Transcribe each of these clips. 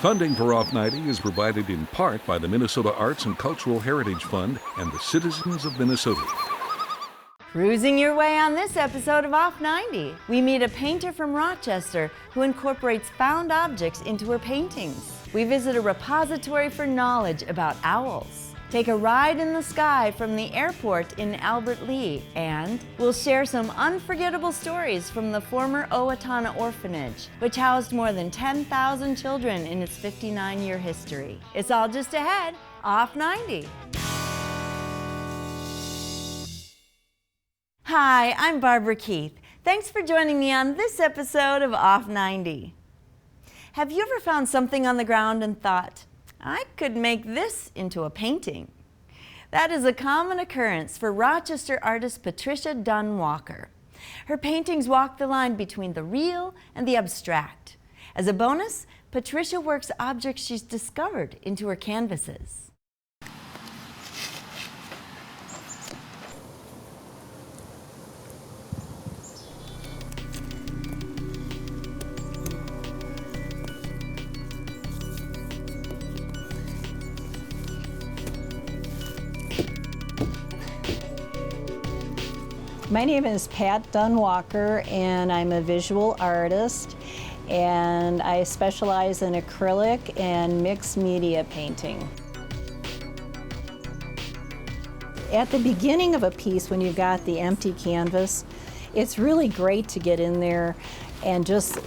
Funding for Off 90 is provided in part by the Minnesota Arts and Cultural Heritage Fund and the citizens of Minnesota. Cruising your way on this episode of Off 90, we meet a painter from Rochester who incorporates found objects into her paintings. We visit a repository for knowledge about owls, take a ride in the sky from the airport in Albert Lea, and we'll share some unforgettable stories from the former Owatonna orphanage, which housed more than 10,000 children in its 59-year history. It's all just ahead, Off 90. Hi, I'm Barbara Keith. Thanks for joining me on this episode of Off 90. Have you ever found something on the ground and thought, I could make this into a painting? That is a common occurrence for Rochester artist Patricia Dunn-Walker. Her paintings walk the line between the real and the abstract. As a bonus, Patricia works objects she's discovered into her canvases. My name is Pat Dunn-Walker, and I'm a visual artist, and I specialize in acrylic and mixed media painting. At the beginning of a piece, when you've got the empty canvas, it's really great to get in there and just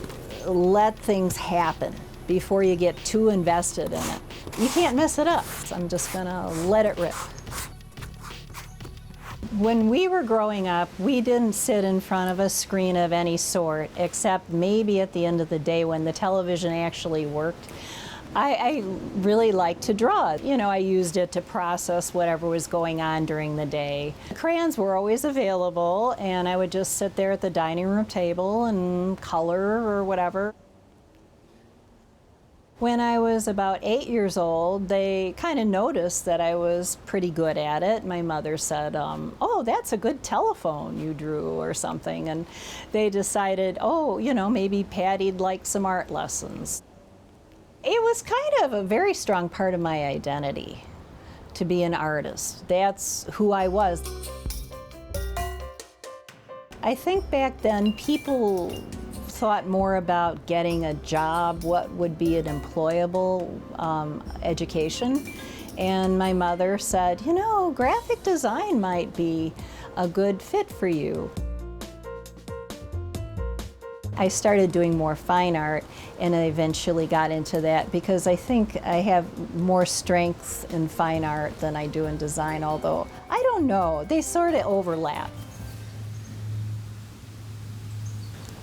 let things happen before you get too invested in it. You can't mess it up, so I'm just gonna let it rip. When we were growing up, we didn't sit in front of a screen of any sort, except maybe at the end of the day when the television actually worked. I really liked to draw. You know, I used it to process whatever was going on during the day. Crayons were always available, and I would just sit there at the dining room table and color or whatever. When I was about 8 years old, they kind of noticed that I was pretty good at it. My mother said, oh, that's a good telephone you drew or something. And they decided, oh, you know, maybe Patty'd like some art lessons. It was kind of a very strong part of my identity to be an artist. That's who I was. I think back then people thought more about getting a job, what would be an employable education. And my mother said, you know, graphic design might be a good fit for you. I started doing more fine art, and I eventually got into that because I think I have more strength in fine art than I do in design, although I don't know, they sort of overlap.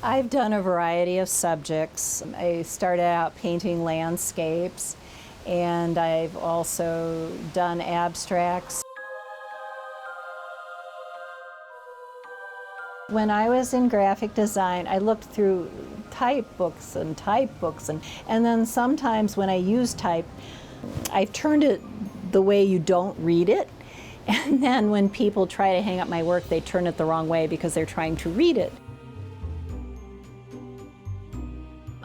I've done a variety of subjects. I started out painting landscapes, and I've also done abstracts. When I was in graphic design, I looked through type books, and then sometimes when I use type, I've turned it the way you don't read it, and then when people try to hang up my work, they turn it the wrong way because they're trying to read it.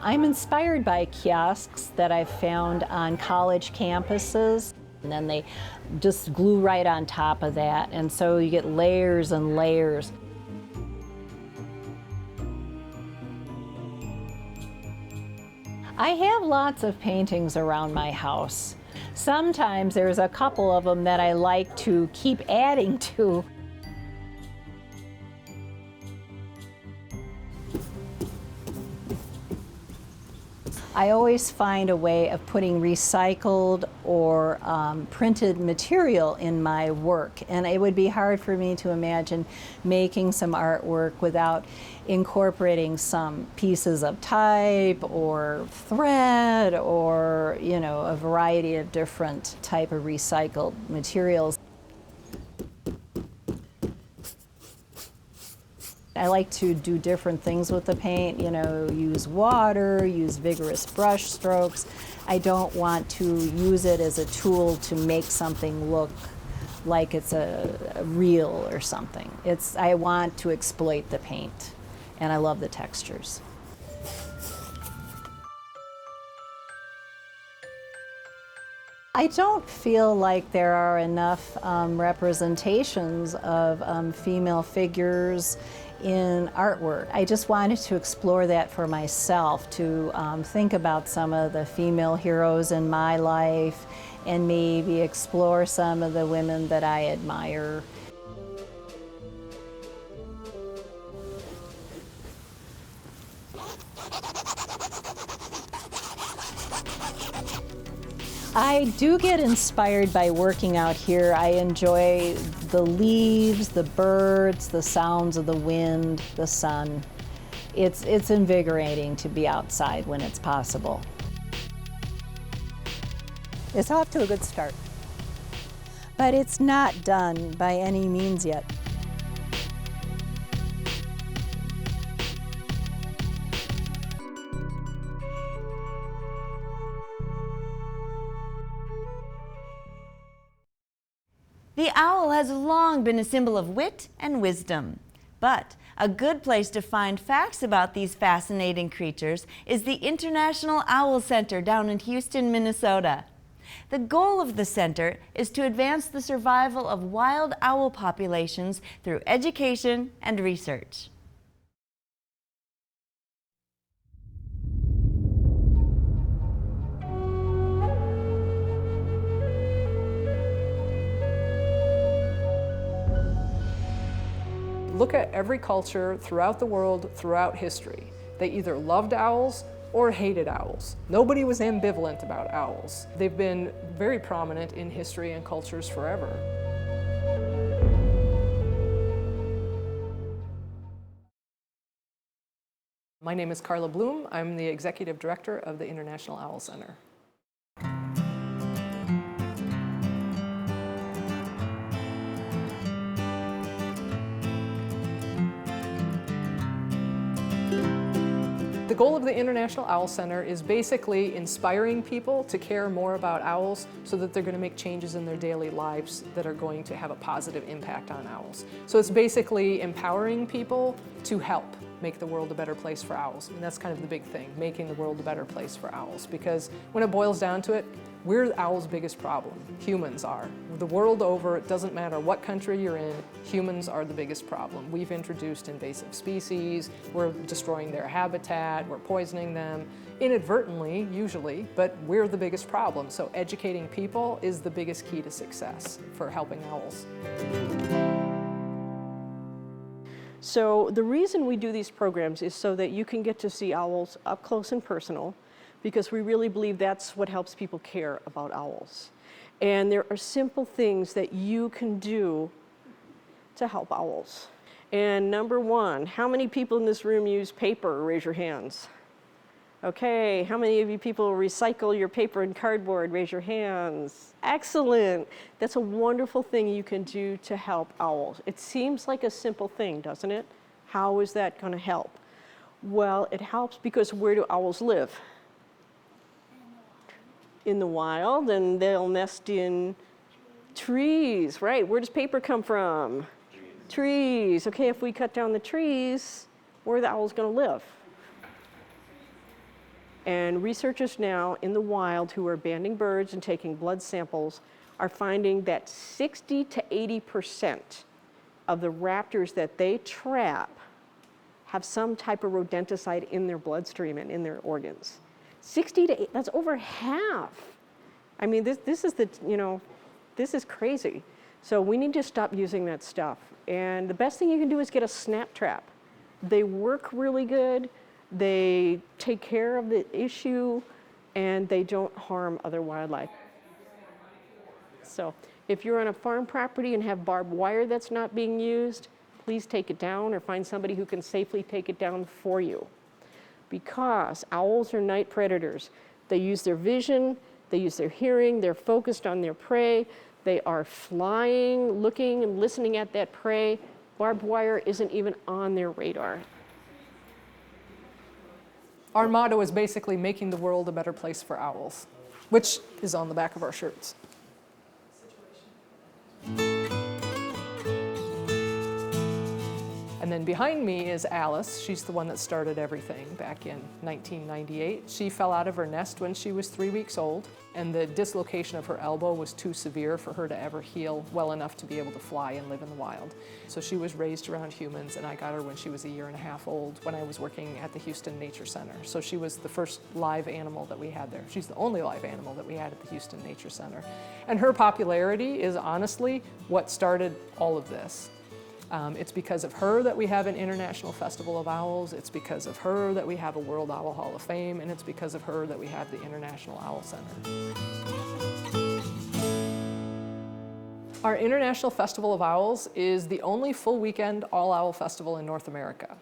I'm inspired by kiosks that I've found on college campuses, and then they just glue right on top of that, and so you get layers and layers. I have lots of paintings around my house. Sometimes there's a couple of them that I like to keep adding to. I always find a way of putting recycled or printed material in my work, and it would be hard for me to imagine making some artwork without incorporating some pieces of type or thread or, you know, a variety of different type of recycled materials. I like to do different things with the paint, you know, use water, use vigorous brush strokes. I don't want to use it as a tool to make something look like it's a reel or something. I want to exploit the paint, and I love the textures. I don't feel like there are enough representations of female figures in artwork. I just wanted to explore that for myself, to think about some of the female heroes in my life and maybe explore some of the women that I admire. I do get inspired by working out here. I enjoy the leaves, the birds, the sounds of the wind, the sun. It's invigorating to be outside when it's possible. It's off to a good start, but it's not done by any means yet. The owl has long been a symbol of wit and wisdom. But a good place to find facts about these fascinating creatures is the International Owl Center down in Houston, Minnesota. The goal of the center is to advance the survival of wild owl populations through education and research. Look at every culture throughout the world, throughout history. They either loved owls or hated owls. Nobody was ambivalent about owls. They've been very prominent in history and cultures forever. My name is Carla Bloom. I'm the Executive Director of the International Owl Center. The goal of the International Owl Center is basically inspiring people to care more about owls so that they're going to make changes in their daily lives that are going to have a positive impact on owls. So it's basically empowering people to help make the world a better place for owls. And that's kind of the big thing, making the world a better place for owls. Because when it boils down to it, we're the owl's biggest problem. Humans are. The world over, it doesn't matter what country you're in, humans are the biggest problem. We've introduced invasive species, we're destroying their habitat, we're poisoning them, inadvertently, usually, but we're the biggest problem. So educating people is the biggest key to success for helping owls. So the reason we do these programs is so that you can get to see owls up close and personal, because we really believe that's what helps people care about owls. And there are simple things that you can do to help owls. And number one, how many people in this room use paper? Raise your hands. Okay, how many of you people recycle your paper and cardboard? Raise your hands. Excellent. That's a wonderful thing you can do to help owls. It seems like a simple thing, doesn't it? How is that going to help? Well, it helps because where do owls live? In the wild, and they'll nest in trees, right? Where does paper come from? Trees. Okay, if we cut down the trees, where are the owls going to live? And researchers now in the wild who are banding birds and taking blood samples are finding that 60 to 80% of the raptors that they trap have some type of rodenticide in their bloodstream and in their organs. 60 to 8, that's over half. I mean, this is this is crazy. So we need to stop using that stuff. And the best thing you can do is get a snap trap. They work really good. They take care of the issue, and they don't harm other wildlife. So if you're on a farm property and have barbed wire that's not being used, please take it down or find somebody who can safely take it down for you. Because owls are night predators. They use their vision, they use their hearing, they're focused on their prey, they are flying, looking and listening at that prey. Barbed wire isn't even on their radar. Our motto is basically making the world a better place for owls, which is on the back of our shirts. And And then behind me is Alice. She's the one that started everything back in 1998. She fell out of her nest when she was 3 weeks old, and the dislocation of her elbow was too severe for her to ever heal well enough to be able to fly and live in the wild. So she was raised around humans, and I got her when she was 1.5 years old when I was working at the Houston Nature Center. So she was the first live animal that we had there. She's the only live animal that we had at the Houston Nature Center. And her popularity is honestly what started all of this. It's because of her that we have an International Festival of Owls, it's because of her that we have a World Owl Hall of Fame, and it's because of her that we have the International Owl Center. Our International Festival of Owls is the only full weekend all-owl festival in North America.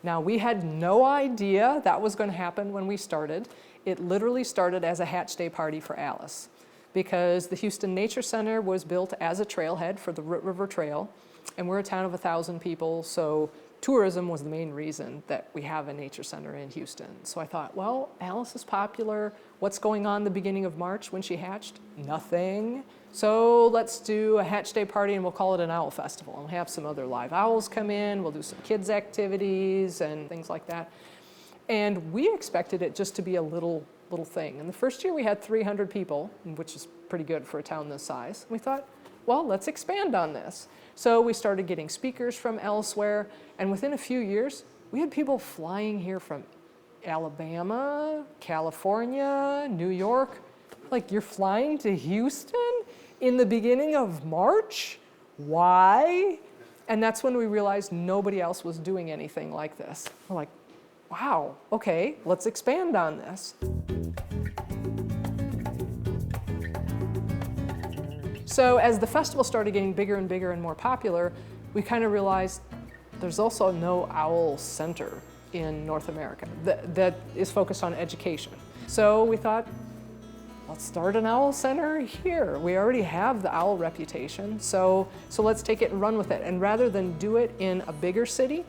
Now, we had no idea that was going to happen when we started. It literally started as a hatch day party for Alice, because the Houston Nature Center was built as a trailhead for the Root River Trail. And we're a town of 1,000 people, so tourism was the main reason that we have a nature center in Houston. So I thought, well, Alice is popular. What's going on the beginning of March when she hatched? Nothing. So let's do a hatch day party and we'll call it an owl festival. And we'll have some other live owls come in, we'll do some kids activities and things like that. And we expected it just to be a little thing. And the first year we had 300 people, which is pretty good for a town this size. We thought, well, let's expand on this. So we started getting speakers from elsewhere, and within a few years, we had people flying here from Alabama, California, New York. Like, you're flying to Houston in the beginning of March? Why? And that's when we realized nobody else was doing anything like this. We're like, wow, okay, let's expand on this. So as the festival started getting bigger and bigger and more popular, we kind of realized there's also no owl center in North America that is focused on education. So we thought, let's start an owl center here. We already have the owl reputation, so let's take it and run with it. And rather than do it in a bigger city,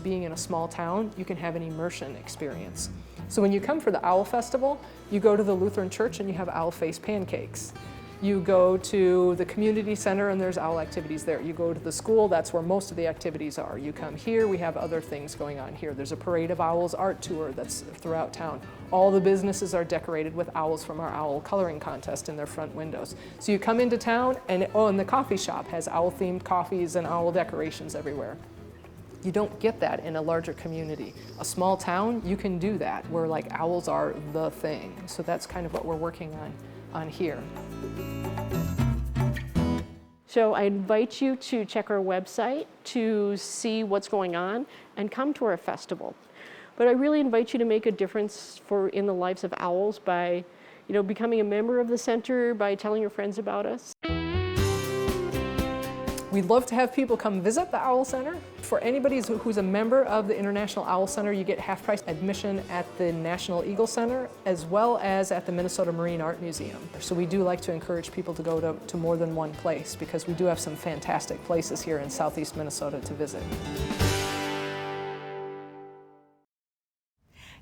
being in a small town, you can have an immersion experience. So when you come for the Owl Festival, you go to the Lutheran Church and you have owl face pancakes. You go to the community center and there's owl activities there. You go to the school, that's where most of the activities are. You come here, we have other things going on here. There's a Parade of Owls art tour that's throughout town. All the businesses are decorated with owls from our owl coloring contest in their front windows. So you come into town and the coffee shop has owl-themed coffees and owl decorations everywhere. You don't get that in a larger community. A small town, you can do that, where like owls are the thing. So that's kind of what we're working on here. So I invite you to check our website to see what's going on and come to our festival. But I really invite you to make a difference in the lives of owls by, becoming a member of the center, by telling your friends about us. We'd love to have people come visit the Owl Center. For anybody who's a member of the International Owl Center, you get half-price admission at the National Eagle Center, as well as at the Minnesota Marine Art Museum. So we do like to encourage people to go to more than one place, because we do have some fantastic places here in southeast Minnesota to visit.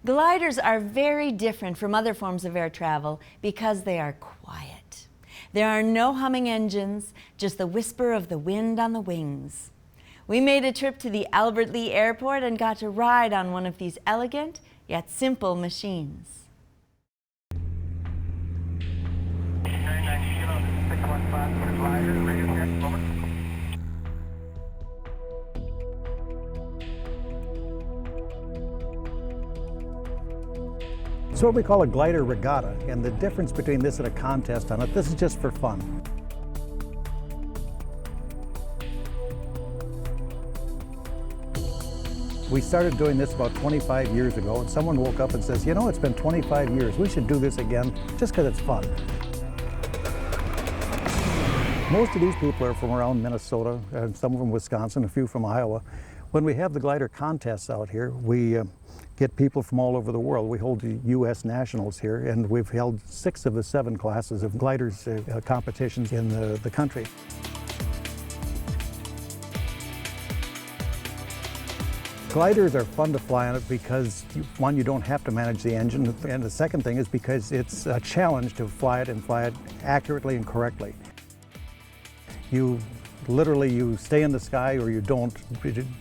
Gliders are very different from other forms of air travel because they are quiet. There are no humming engines, just the whisper of the wind on the wings. We made a trip to the Albert Lee Airport and got to ride on one of these elegant yet simple machines. It's what we call a glider regatta, and the difference between this and a contest on it, this is just for fun. We started doing this about 25 years ago, and someone woke up and says, it's been 25 years, we should do this again just because it's fun. Most of these people are from around Minnesota, and some from Wisconsin, a few from Iowa. When we have the glider contests out here, we get people from all over the world. We hold the U.S. nationals here, and we've held 6 of the 7 classes of gliders competitions in the country. Gliders are fun to fly on it because, one, you don't have to manage the engine, and the second thing is because it's a challenge to fly it and fly it accurately and correctly. You literally you stay in the sky or you don't,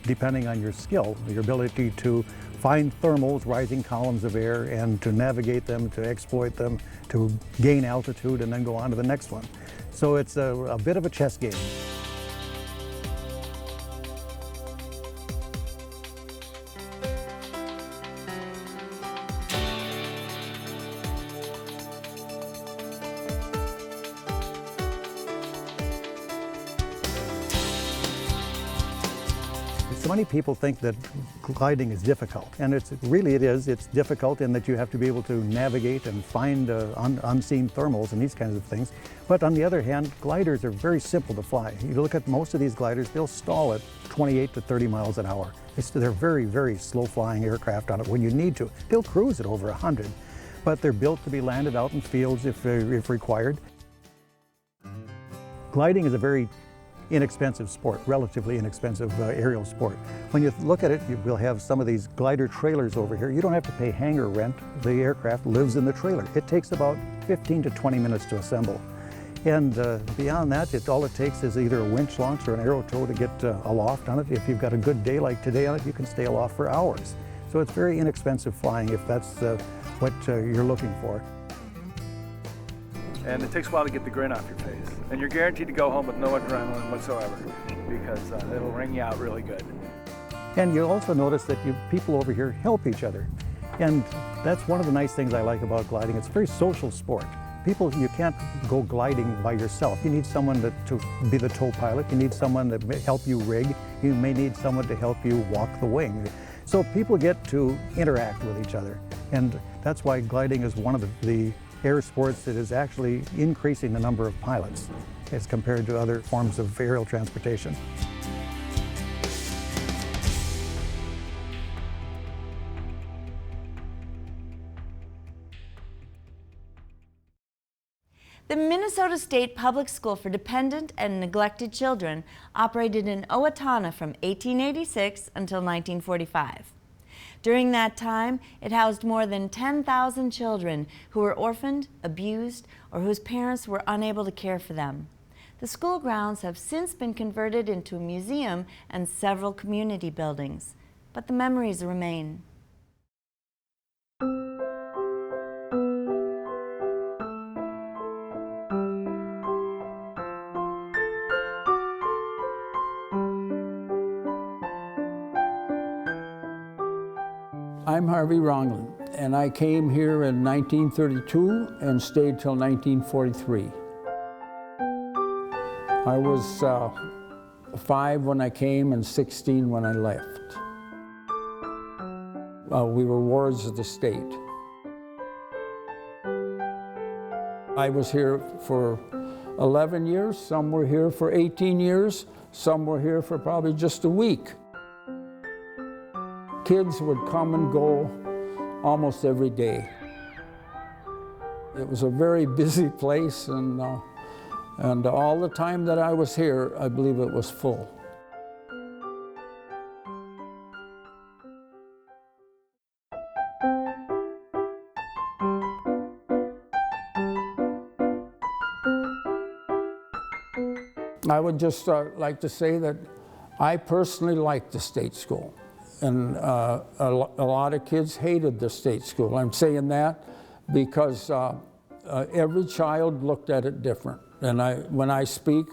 depending on your skill, your ability to find thermals, rising columns of air, and to navigate them, to exploit them, to gain altitude, and then go on to the next one. So it's a bit of a chess game. So many people think that gliding is difficult, and it is. It's difficult in that you have to be able to navigate and find unseen thermals and these kinds of things. But on the other hand, gliders are very simple to fly. You look at most of these gliders, they'll stall at 28 to 30 miles an hour. They're very, very slow flying aircraft on it when you need to. They'll cruise at over 100, but they're built to be landed out in fields if required. Gliding is a very inexpensive sport, relatively inexpensive aerial sport. When you look at it, we'll have some of these glider trailers over here. You don't have to pay hangar rent. The aircraft lives in the trailer. It takes about 15 to 20 minutes to assemble. And beyond that, all it takes is either a winch launch or an arrow tow to get aloft on it. If you've got a good day like today on it, you can stay aloft for hours. So it's very inexpensive flying if that's what you're looking for. And it takes a while to get the grin off your face. And you're guaranteed to go home with no adrenaline whatsoever because it'll wring you out really good. And you'll also notice that people over here help each other. And that's one of the nice things I like about gliding. It's a very social sport. You can't go gliding by yourself. You need someone to be the tow pilot. You need someone to help you rig. You may need someone to help you walk the wing. So people get to interact with each other. And that's why gliding is one of the air sports that is actually increasing the number of pilots as compared to other forms of aerial transportation. The Minnesota State Public School for Dependent and Neglected Children operated in Owatonna from 1886 until 1945. During that time, it housed more than 10,000 children who were orphaned, abused, or whose parents were unable to care for them. The school grounds have since been converted into a museum and several community buildings, but the memories remain. I'm Harvey Ronglin, and I came here in 1932 and stayed till 1943. I was 5 when I came and 16 when I left. We were wards of the state. I was here for 11 years, some were here for 18 years, some were here for probably just a week. Kids would come and go almost every day. It was a very busy place, and all the time that I was here, I believe it was full. I would just like to say that I personally liked the state school. And a lot of kids hated the state school. I'm saying that because every child looked at it different. And when I speak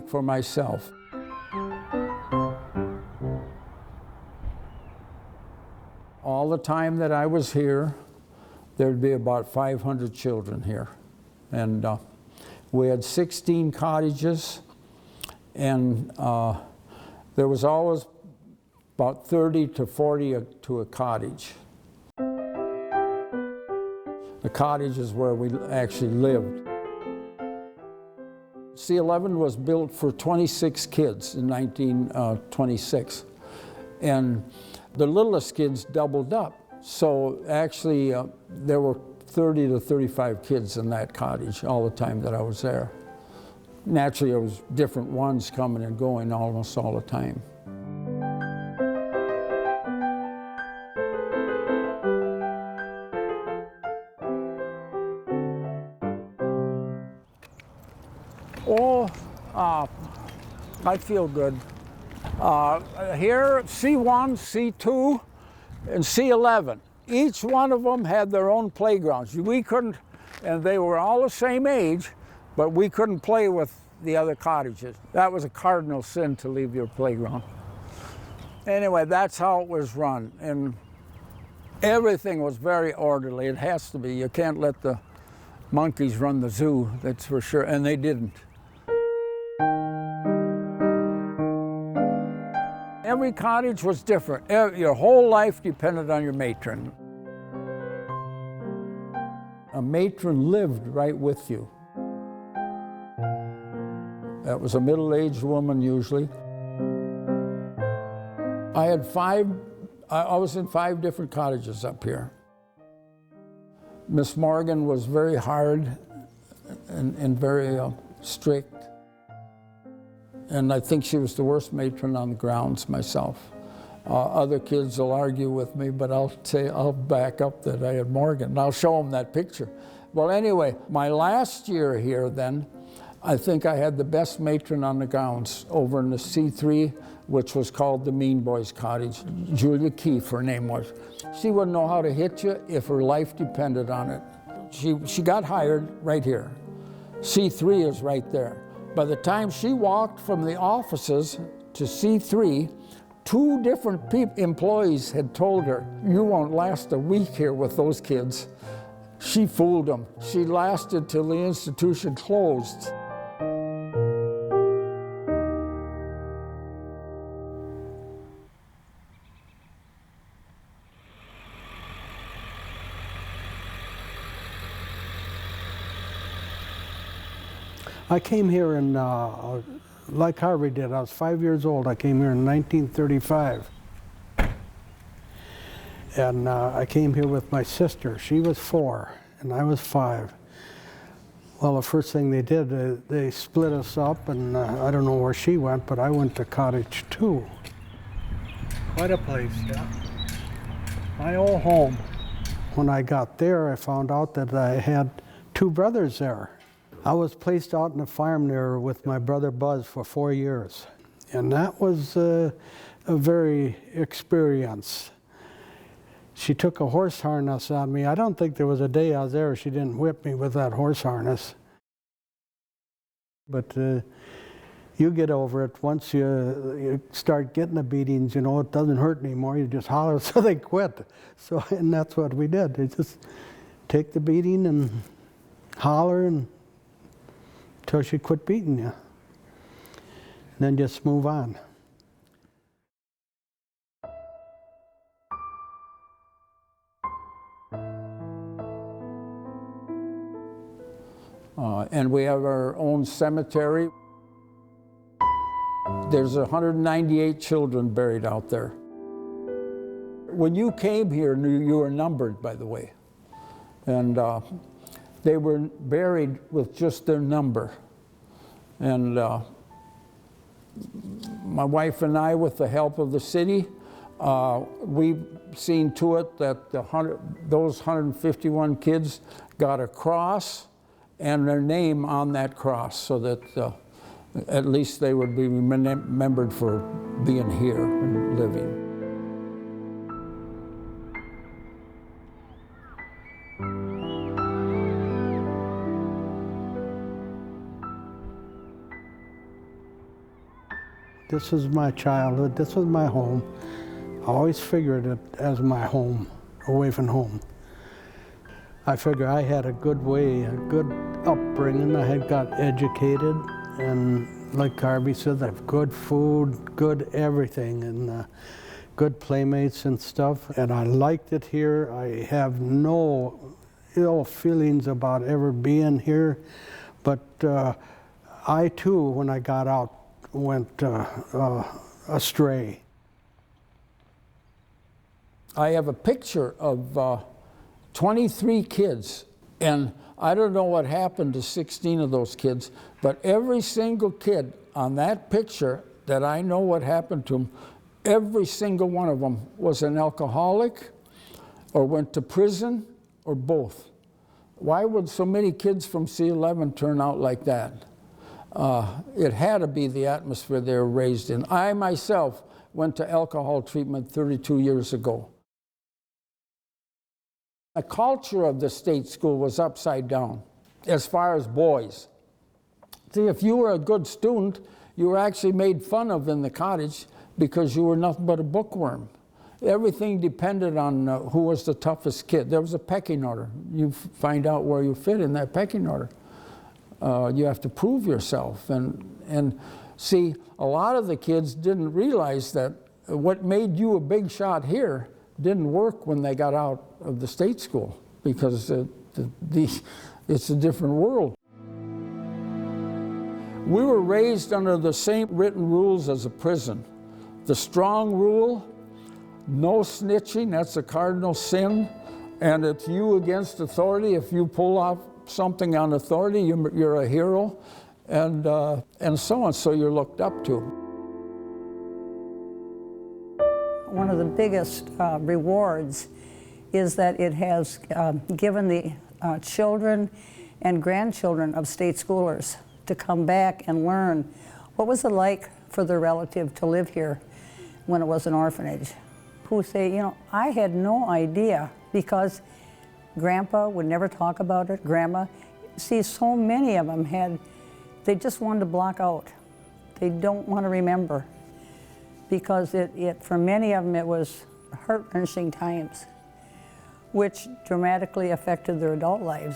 for myself. All the time that I was here, there'd be about 500 children here. And we had 16 cottages, and there was always about 30 to 40 to a cottage. The cottage is where we actually lived. C11 was built for 26 kids in 1926. And the littlest kids doubled up. So actually, there were 30 to 35 kids in that cottage all the time that I was there. Naturally, there was different ones coming and going almost all the time. I feel good. Here, C1, C2, and C11. Each one of them had their own playgrounds. We couldn't, and they were all the same age, but we couldn't play with the other cottages. That was a cardinal sin to leave your playground. Anyway, that's how it was run, and everything was very orderly. It has to be. You can't let the monkeys run the zoo, that's for sure, and they didn't. Every cottage was different. Your whole life depended on your matron. A matron lived right with you. That was a middle-aged woman usually. I was in 5 different cottages up here. Miss Morgan was very hard and very strict. And I think she was the worst matron on the grounds myself. Other kids will argue with me, but I'll back up that I had Morgan, and I'll show them that picture. Well, anyway, my last year here then, I think I had the best matron on the grounds over in the C3, which was called the Mean Boys Cottage. Julia Keefe, her name was. She wouldn't know how to hit you if her life depended on it. She got hired right here. C3 is right there. By the time she walked from the offices to C3, 2 different employees had told her, "You won't last a week here with those kids." She fooled them. She lasted till the institution closed. I came here in, like Harvey did, I was 5 years old. I came here in 1935. And I came here with my sister. She was 4 and I was 5. Well, the first thing they did, they split us up, and I don't know where she went, but I went to cottage 2. Quite a place, yeah. My old home. When I got there, I found out that I had 2 brothers there. I was placed out in a farm there with my brother Buzz for 4 years. And that was a very experience. She took a horse harness on me. I don't think there was a day I was there she didn't whip me with that horse harness. But you get over it. Once you start getting the beatings, you know, it doesn't hurt anymore. You just holler so they quit. So, and that's what we did. They just take the beating and holler until she quit beating you. And then just move on. And we have our own cemetery. There's 198 children buried out there. When you came here, you were numbered, by the way. And they were buried with just their number. And my wife and I, with the help of the city, we've seen to it that those 151 kids got a cross and their name on that cross, so that at least they would be remembered for being here and living. This was my childhood, this was my home. I always figured it as my home, away from home. I figure I had a good way, a good upbringing. I had got educated, and like Harvey said, I have good food, good everything, and good playmates and stuff. And I liked it here. I have no ill feelings about ever being here. But I too, when I got out, went astray. I have a picture of 23 kids, and I don't know what happened to 16 of those kids, but every single kid on that picture that I know what happened to them, every single one of them was an alcoholic or went to prison or both. Why would so many kids from C11 turn out like that? It had to be the atmosphere they were raised in. I myself went to alcohol treatment 32 years ago. The culture of the state school was upside down as far as boys. See, if you were a good student, you were actually made fun of in the cottage because you were nothing but a bookworm. Everything depended on who was the toughest kid. There was a pecking order. You find out where you fit in that pecking order. You have to prove yourself. And see, a lot of the kids didn't realize that what made you a big shot here didn't work when they got out of the state school, because it's a different world. We were raised under the same written rules as a prison. The strong rule, no snitching, that's a cardinal sin, and it's you against authority. If you pull off something on authority, you're a hero, and so on, so you're looked up to. One of the biggest rewards is that it has given the children and grandchildren of state schoolers to come back and learn what was it like for their relative to live here when it was an orphanage. Who say, you know, I had no idea, because Grandpa would never talk about it, Grandma. See, so many of them they just wanted to block out. They don't want to remember, because for many of them it was heart-wrenching times, which dramatically affected their adult lives.